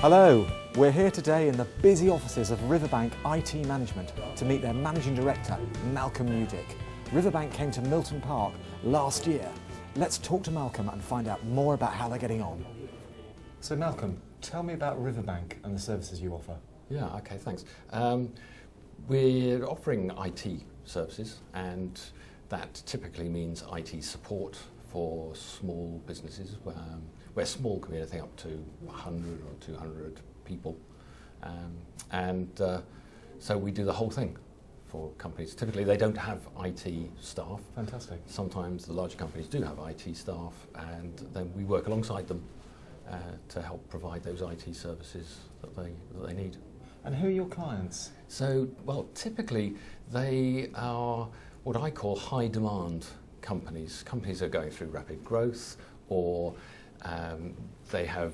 Hello, we're here today in the busy offices of Riverbank IT Management to meet their Managing Director, Malcolm Mudick. Riverbank came to Milton Park last year. Let's talk to Malcolm and find out more about how they're getting on. So Malcolm, tell me about Riverbank and the services you offer. Yeah, okay, thanks. We're offering IT services, and that typically means IT support for small businesses, where small can be anything up to 100 or 200 people. So we do the whole thing for companies. Typically they don't have IT staff. Fantastic. Sometimes the larger companies do have IT staff, and then we work alongside them to help provide those IT services that they need. And who are your clients? So, well, typically they are what I call high demand companies. Companies that are going through rapid growth, or they have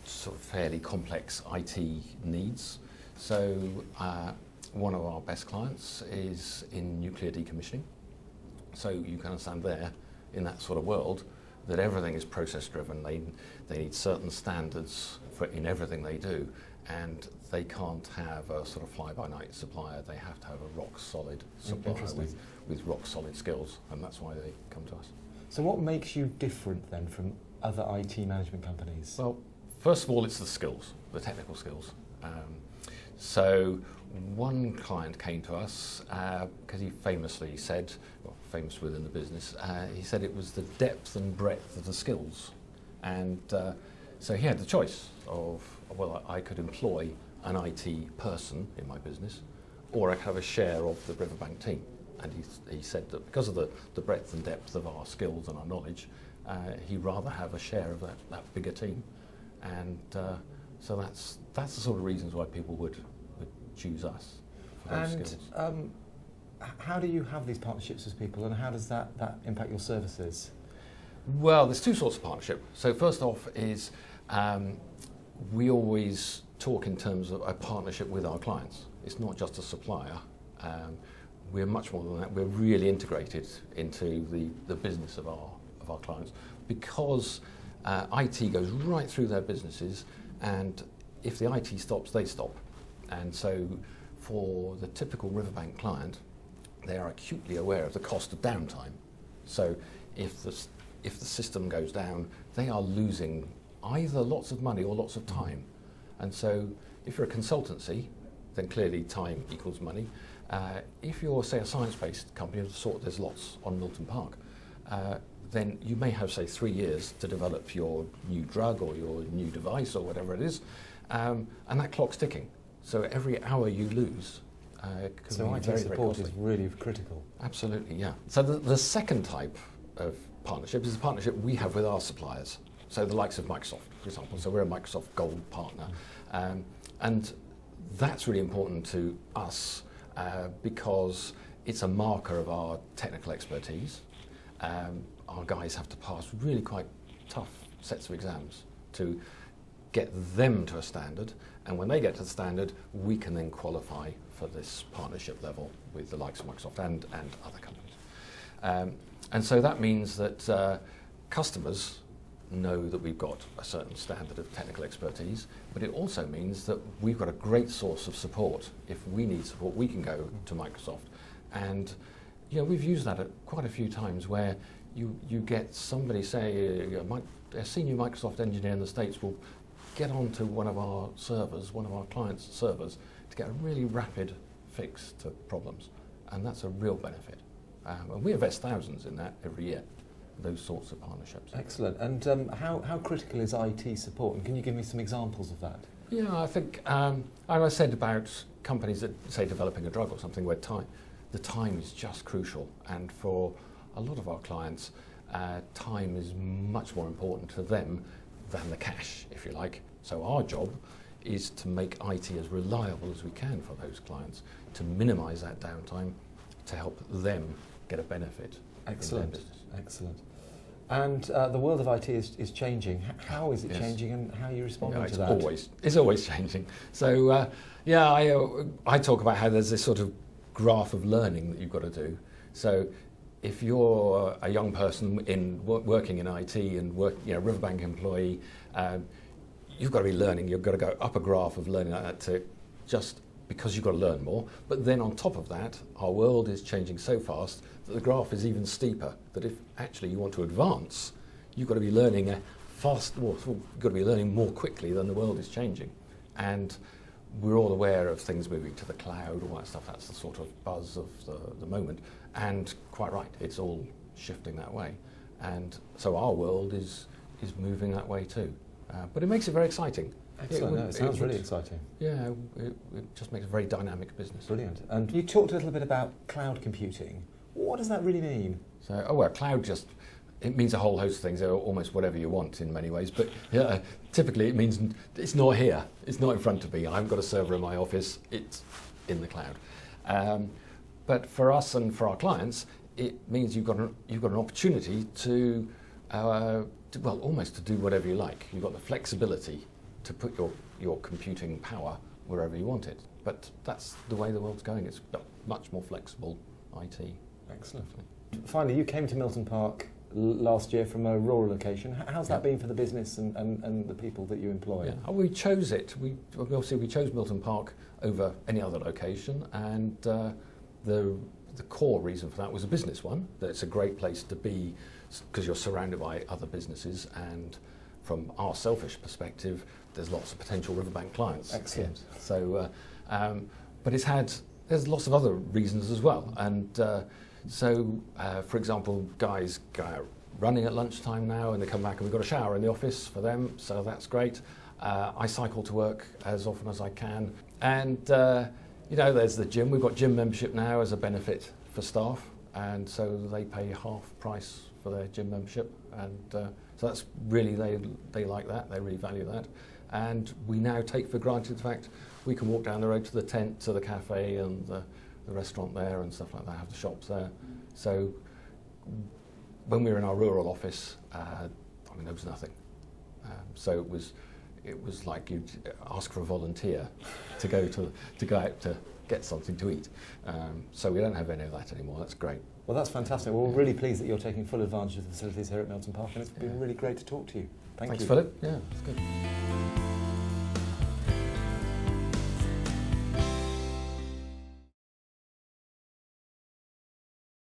sort of fairly complex IT needs. So one of our best clients is in nuclear decommissioning. So you can understand there, in that sort of world, that everything is process driven. They need certain standards in everything they do, and they can't have a sort of fly-by-night supplier. They have to have a rock-solid supplier with rock-solid skills, and that's why they come to us. So what makes you different then from other IT management companies? Well, first of all, it's the skills, the technical skills. So one client came to us because he famously said, well, famous within the business, he said it was the depth and breadth of the skills. And so he had the choice of, well, I could employ an IT person in my business, or I could have a share of the Riverbank team. And he said that because of the breadth and depth of our skills and our knowledge, he'd rather have a share of that bigger team. And so that's the sort of reasons why people would choose us for those skills. How do you have these partnerships with people, and how does that impact your services? Well, there's two sorts of partnership. So first off is we always talk in terms of a partnership with our clients. It's not just a supplier. We're much more than that. We're really integrated into the business of our clients, because IT goes right through their businesses, and if the IT stops, they stop. And so for the typical Riverbank client, they are acutely aware of the cost of downtime. So if the system goes down, they are losing either lots of money or lots of time. And so if you're a consultancy, then clearly time equals money. If you're, say, a science-based company of the sort there's lots on Milton Park, then you may have, say, 3 years to develop your new drug or your new device or whatever it is, and that clock's ticking. So every hour you lose can so be IT very, support very is really critical. Absolutely, yeah. So the second type of partnership is a partnership we have with our suppliers. So the likes of Microsoft, for example. So we're a Microsoft Gold partner. And that's really important to us because it's a marker of our technical expertise. Our guys have to pass really quite tough sets of exams to get them to a standard, and when they get to the standard, we can then qualify for this partnership level with the likes of Microsoft and other companies. And so that means that customers know that we've got a certain standard of technical expertise, but it also means that we've got a great source of support. If we need support, we can go to Microsoft. And we've used that quite a few times where you get somebody, say, a senior Microsoft engineer in the States will get onto one of our servers, one of our clients' servers, to get a really rapid fix to problems. And that's a real benefit. And we invest thousands in that every year, those sorts of partnerships. Excellent. And how critical is IT support? And can you give me some examples of that? Yeah, I think, I said about companies that, say, developing a drug or something where the time is just crucial. And for a lot of our clients, time is much more important to them than the cash, if you like. So our job is to make IT as reliable as we can for those clients, to minimise that downtime, to help them get a benefit. Excellent. In their business. Excellent. And the world of IT is changing. How is it changing, and how are you responding to that? It's always changing. So I talk about how there's this sort of graph of learning that you've got to do. So if you're a young person working in IT and Riverbank employee, you've got to be learning. You've got to go up a graph of learning like that to just because you've got to learn more. But then on top of that, our world is changing so fast that the graph is even steeper. That if actually you want to advance, you've got to be learning you've got to be learning more quickly than the world is changing. And we're all aware of things moving to the cloud, all that stuff. That's the sort of buzz of the moment. And quite right, it's all shifting that way. And so our world is moving that way too. But it makes it very exciting. Excellent. It sounds really exciting. Yeah, it just makes a very dynamic business. Brilliant. And you talked a little bit about cloud computing. What does that really mean? So, cloud it means a whole host of things, almost whatever you want in many ways. But typically it means it's not here, it's not in front of me. I haven't got a server in my office, it's in the cloud. But for us and for our clients, it means you've got an opportunity to almost to do whatever you like. You've got the flexibility to put your computing power wherever you want it. But that's the way the world's going. It's much more flexible IT. Excellent. Finally, you came to Milton Park last year from a rural location. How's that been for the business and the people that you employ? Yeah. We chose it. We chose Milton Park over any other location, and the core reason for that was a business one. That it's a great place to be because you're surrounded by other businesses, and from our selfish perspective, there's lots of potential Riverbank clients. Excellent. Here. So, but there's lots of other reasons as well, and for example, guys go out running at lunchtime now, and they come back and we've got a shower in the office for them, so that's great. I cycle to work as often as I can, and there's the gym. We've got gym membership now as a benefit for staff, and so they pay half price for their gym membership, and so that's really, they like that, they really value that. And we now take for granted the fact we can walk down the road to the tent, to the cafe and the restaurant there and stuff like that, have the shops there. So when we were in our rural office, there was nothing. So it was like you'd ask for a volunteer to go out to get something to eat. So we don't have any of that anymore. That's great. Well, that's fantastic. Well, we're really pleased that you're taking full advantage of the facilities here at Milton Park, and it's been really great to talk to you. Thanks, Philip. Yeah, it's good.